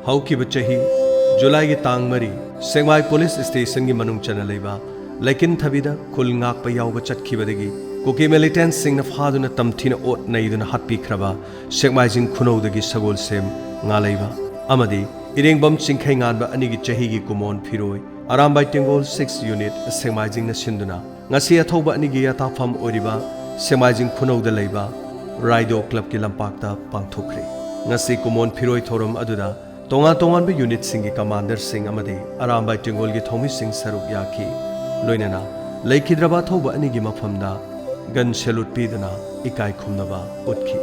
हौकिब चही जुलाई की तांग मरी सेंगमाई पुलिस स्टेशन की मनुंग चना लेबा लेकिन थबीदा खुल ngaक pa yawba chatkhibadagi kuki militant singna phaduna tamthina ot naiduna hatpikhraba sekmaijing khunodagi sagol sem nga leiba amadi irengbam chingkhai nganba anigi chahigi kumon phiroi arambai tengol 6 unit sekmaijing na sinduna ngasi athoba anigi yatafam oriba sekmaijing khunodda leiba raido club ki lampakta pangthokre ngasi kumon phiroi thoram aduda tonga tongan be unit singi commander sing amadi arambai tengol gi thomi sing saruk yaki loinana leikidraba thoba anigi mafamda gan salute pidana ikai khumnaba utkhi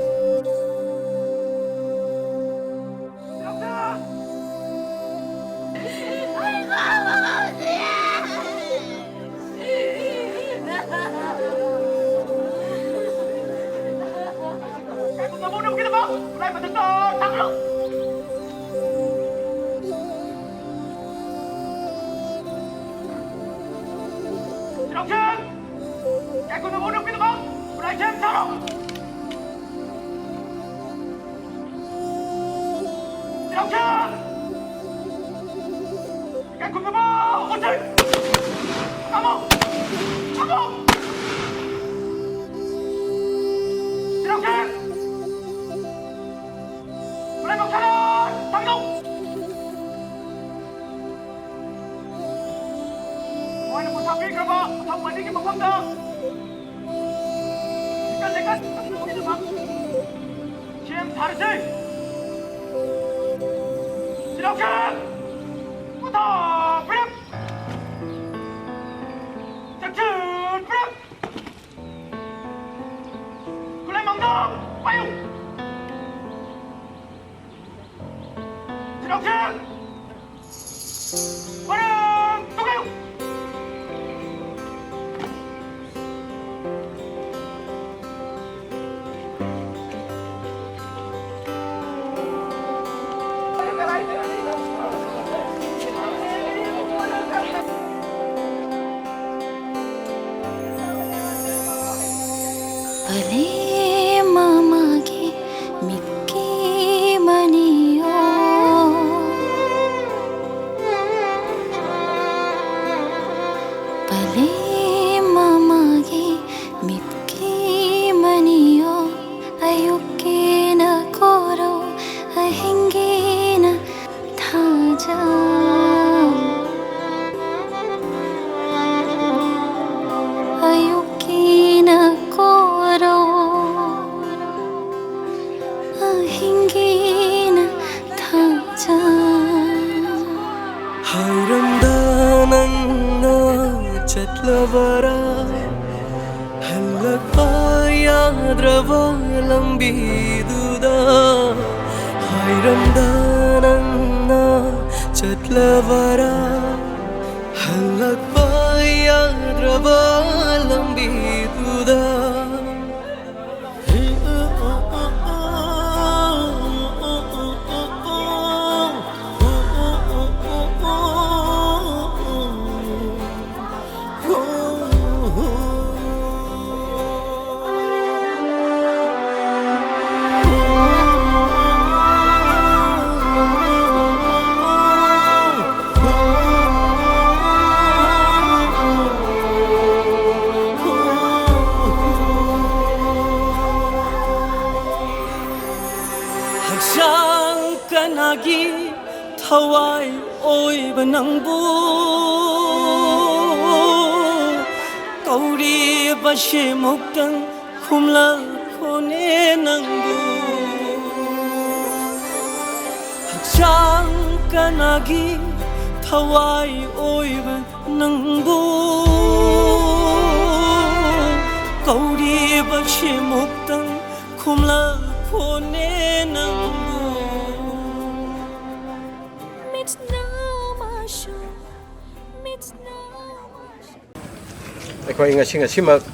Koi ngasi ngasi mak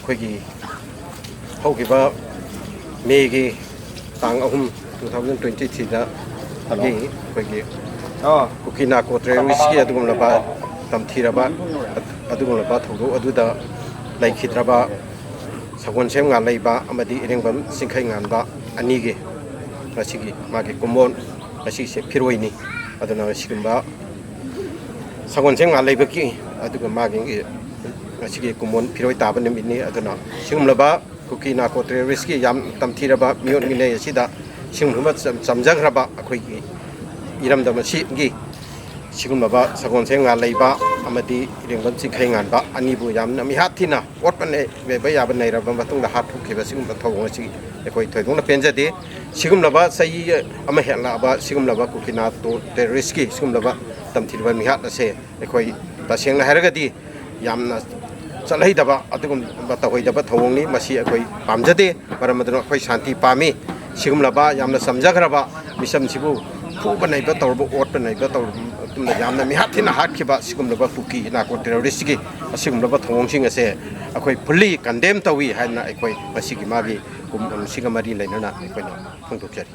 koi ki hau ki ba May ki tang ahum 2023 da agi koi ki kukina ko terrorist ki adugum la ba tamthira ba adugum la ba thodo aduda lai khitraba sagon sem nga leiba amadi irengbam singkhai ngan ba ani gi ngasi gi ma ki kumon ꯃꯁꯤꯁꯦ ꯐꯤꯔꯣꯏꯅꯤ ꯑꯗꯨꯅ ꯁꯤꯒꯨꯝꯕ ꯁꯒꯣꯜꯁꯦꯟ ꯉꯥ ꯂꯩꯕꯒꯤ ꯑꯗꯨꯒ ꯃꯥꯒꯤ ꯉꯁꯤꯒꯤ ꯀꯨꯝꯑꯣꯟ ꯐꯤꯔꯣꯏ ꯇꯥꯕ ꯅꯨꯃꯤꯠꯅꯤ ꯑꯗꯨꯅ ꯁꯤꯒꯨꯝꯂꯕ ꯀꯨꯀꯤ ꯅꯥꯔꯀꯣ ꯇꯦꯔꯣꯔꯤꯁꯀꯤ ꯌꯥꯝ ꯇꯝꯊꯤꯔꯕ ꯃꯤꯑꯣꯠ ꯃꯤꯅꯩ ꯑꯁꯤꯗ ꯁꯤꯒꯨꯝꯕ ꯆꯝꯖꯈ꯭ꯔꯕ ꯑꯩꯈꯣꯏꯒꯤ ꯏꯔꯝꯗꯝ ꯑꯁꯤꯒꯤ ꯁꯤꯒꯨꯝꯂꯕ ꯁꯒꯣꯜꯁꯦꯟ ꯉꯥ ꯂꯩꯕ ꯑꯃꯗꯤ ꯏꯔꯦꯡꯕꯝ ꯆꯤꯡꯈꯩ ꯉꯥꯟꯕ ꯑꯅꯤꯕꯨ ꯌꯥꯝꯅ ꯃꯤꯍꯥꯠ ꯊꯤꯅ ꯑꯣꯠꯄ ꯅꯩꯕ ꯌꯥꯕ ꯅꯩꯔꯕ ꯃꯇꯨꯡꯗ ꯍꯥꯠꯇꯣꯛꯈꯤꯕ ꯁꯤꯒꯨꯝꯕ ꯊꯧꯑꯣꯡ ꯑꯁꯤ ꯑꯩꯈꯣꯏ ꯊꯣꯏꯗꯣꯛꯅ ꯄꯦꯟꯖꯗꯦ ꯁꯤꯒꯨꯝꯂꯕ ꯆꯍꯤ ꯑꯃ ꯍꯦꯜꯂꯛꯑꯕ ꯁꯤꯒꯨꯝꯂꯕ ꯀꯨꯀꯤ ꯅꯥꯔꯀꯣ ꯇꯦꯔꯣꯔꯤꯁꯀꯤ ꯁꯤꯒꯨꯝꯂꯕ ꯇꯝꯊꯤꯔꯕ ꯃꯤꯍꯥꯠ ꯑꯁꯦ ꯑꯩꯈꯣꯏ ꯇꯁꯦꯡꯅ ꯍꯥꯏꯔꯒꯗꯤ ꯌꯥꯝꯅ ꯆꯠꯍꯩꯗꯕ ꯑꯗꯨꯒꯨꯝꯕ ꯇꯧꯍꯩꯗꯕ ꯊꯧꯑꯣꯡꯅꯤ ꯃꯁꯤ ꯑꯩꯈꯣꯏ ꯄꯥꯝꯖꯗꯦ ꯃꯔꯝ ꯑꯗꯨꯅ ꯑꯩꯈꯣꯏ ꯁꯥꯟꯇꯤ ꯄꯥꯝꯃꯤ ꯁꯤꯒꯨꯝꯂꯕ ꯌꯥꯝꯅ ꯆꯝꯖꯈ꯭ꯔꯕ ꯃꯤꯆꯝꯁꯤꯕꯨ ꯐꯨꯕ ꯅꯩꯕ ꯇꯧꯔꯕ ꯑꯣꯠꯄ ꯅꯩꯕ ꯇꯧꯔꯕ ꯃꯇꯨꯡꯗ ꯌꯥꯝꯅ ꯃꯤꯍꯥꯠ ꯊꯤꯅ ꯍꯥꯠꯈꯤꯕ ꯁꯤꯒꯨꯝꯂꯕ ꯀꯨꯀꯤ ꯅꯥꯔꯀꯣ ꯇꯦꯔꯣꯔꯤꯁꯀꯤ ꯑꯁꯤꯒꯨꯝꯂꯕ ꯊꯧꯑꯣꯡꯁꯤꯡ ꯑꯁꯦ ꯑꯩꯈꯣꯏ ꯐꯨꯜꯂꯤ ꯀꯟꯗꯦꯝ ꯇꯧꯏ ꯍꯥꯏꯅ ꯑꯩꯈꯣꯏ ꯃꯁꯤꯒꯤ ꯃꯥꯒꯤ ꯀꯨꯝꯑꯣꯟꯁꯤꯒ ꯃꯔꯤ ꯂꯩꯅꯅ ꯑꯩꯈꯣꯏꯅ ꯐꯣꯡꯗꯣꯛꯆꯔꯤ